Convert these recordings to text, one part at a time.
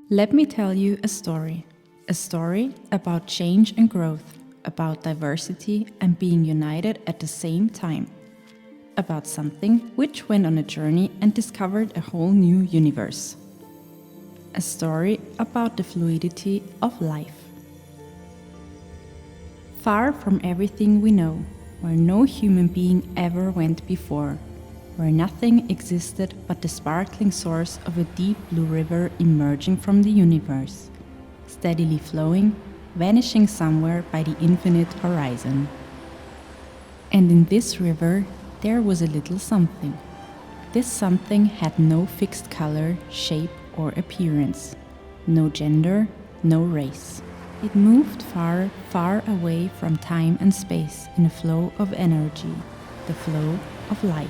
Let me tell you a story. A story about change and growth, about diversity and being united at the same time. About something which went on a journey and discovered a whole new universe. A story about the fluidity of life. Far from everything we know, where no human being ever went before, where nothing existed but the sparkling source of a deep blue river emerging from the universe, steadily flowing, vanishing somewhere by the infinite horizon. And in this river there was a little something. This something had no fixed color, shape or appearance, no gender, no race. It moved far, far away from time and space in a flow of energy, the flow of life.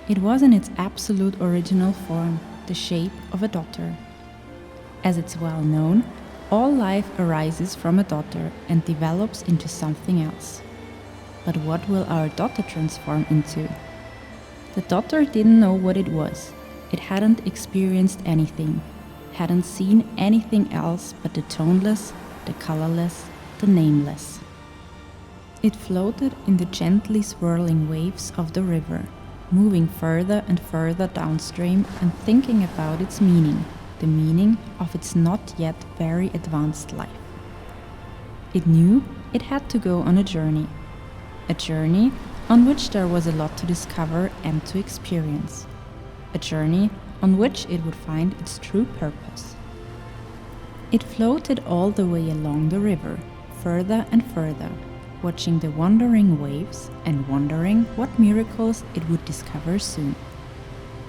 It was in its absolute original form, the shape of a daughter. As it's well known, all life arises from a daughter and develops into something else. But what will our daughter transform into? The daughter didn't know what it was. It hadn't experienced anything, hadn't seen anything else but the toneless, the colorless, the nameless. It floated in the gently swirling waves of the river, moving further and further downstream and thinking about its meaning, the meaning of its not yet very advanced life. It knew it had to go on a journey on which there was a lot to discover and to experience, a journey on which it would find its true purpose. It floated all the way along the river, further and further, watching the wandering waves and wondering what miracles it would discover soon.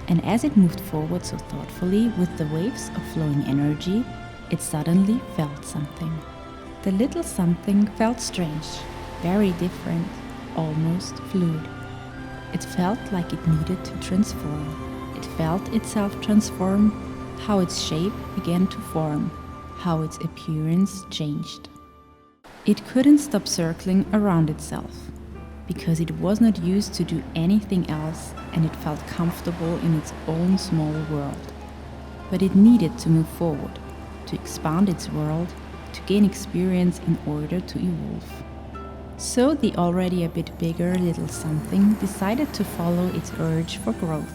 And as it moved forward so thoughtfully with the waves of flowing energy, it suddenly felt something. The little something felt strange, very different, almost fluid. It felt like it needed to transform. It felt itself transform, how its shape began to form, how its appearance changed. It couldn't stop circling around itself, because it was not used to do anything else and it felt comfortable in its own small world. But it needed to move forward, to expand its world, to gain experience in order to evolve. So the already a bit bigger little something decided to follow its urge for growth.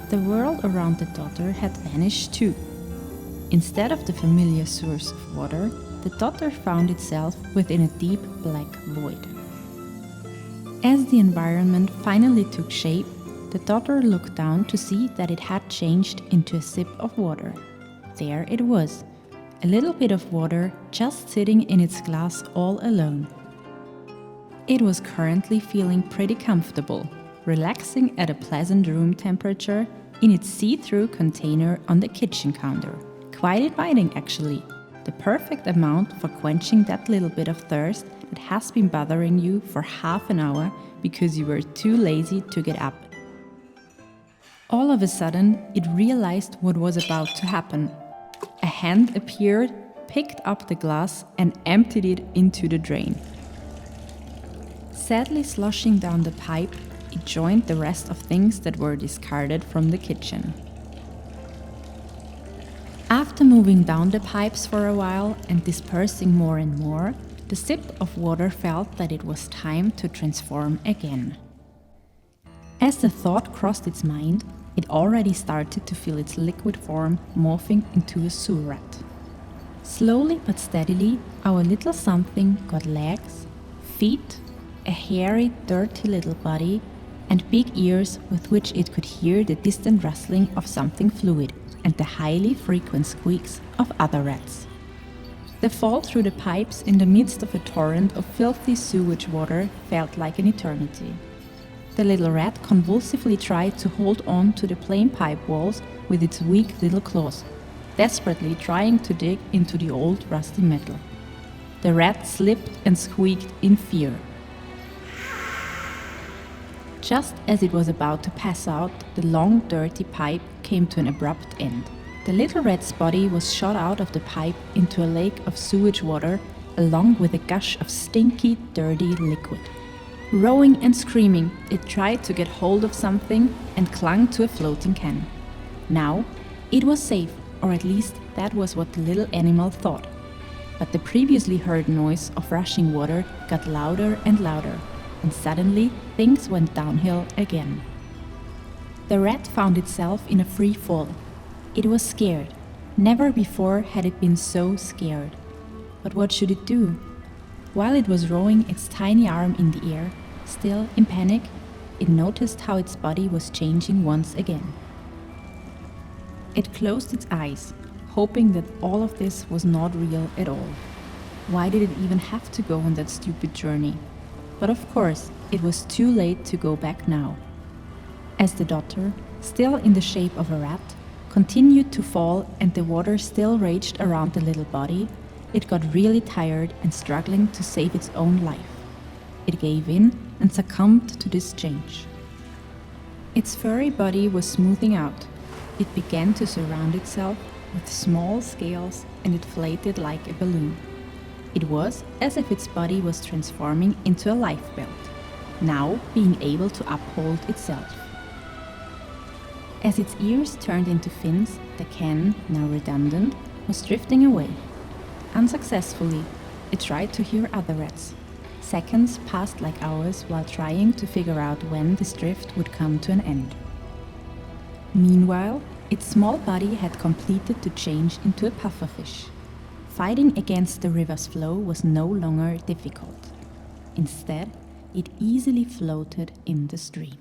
The world around the daughter had vanished too. Instead of the familiar source of water, the daughter found itself within a deep black void. As the environment finally took shape, the daughter looked down to see that it had changed into a sip of water. There it was, a little bit of water just sitting in its glass all alone. It was currently feeling pretty comfortable, relaxing at a pleasant room temperature in its see-through container on the kitchen counter. Quite inviting actually. The perfect amount for quenching that little bit of thirst that has been bothering you for half an hour because you were too lazy to get up. All of a sudden, it realized what was about to happen. A hand appeared, picked up the glass and emptied it into the drain. Sadly sloshing down the pipe, it joined the rest of things that were discarded from the kitchen. After moving down the pipes for a while and dispersing more and more, the sip of water felt that it was time to transform again. As the thought crossed its mind, it already started to feel its liquid form morphing into a sewer rat. Slowly but steadily, our little something got legs, feet, a hairy, dirty little body, and big ears with which it could hear the distant rustling of something fluid and the highly frequent squeaks of other rats. The fall through the pipes in the midst of a torrent of filthy sewage water felt like an eternity. The little rat convulsively tried to hold on to the plain pipe walls with its weak little claws, desperately trying to dig into the old rusty metal. The rat slipped and squeaked in fear. Just as it was about to pass out, the long, dirty pipe came to an abrupt end. The little rat's body was shot out of the pipe into a lake of sewage water, along with a gush of stinky, dirty liquid. Rowing and screaming, it tried to get hold of something and clung to a floating can. Now, it was safe, or at least that was what the little animal thought. But the previously heard noise of rushing water got louder and louder, and suddenly things went downhill again. The rat found itself in a free fall. It was scared. Never before had it been so scared. But what should it do? While it was rowing its tiny arm in the air, still in panic, it noticed how its body was changing once again. It closed its eyes, hoping that all of this was not real at all. Why did it even have to go on that stupid journey? But of course, it was too late to go back now. As the daughter, still in the shape of a rat, continued to fall and the water still raged around the little body, it got really tired and struggling to save its own life. It gave in and succumbed to this change. Its furry body was smoothing out. It began to surround itself with small scales and it inflated like a balloon. It was as if its body was transforming into a life belt, now being able to uphold itself. As its ears turned into fins, the can, now redundant, was drifting away. Unsuccessfully, it tried to hear other rats. Seconds passed like hours while trying to figure out when this drift would come to an end. Meanwhile, its small body had completed to change into a pufferfish. Fighting against the river's flow was no longer difficult. Instead, it easily floated in the stream.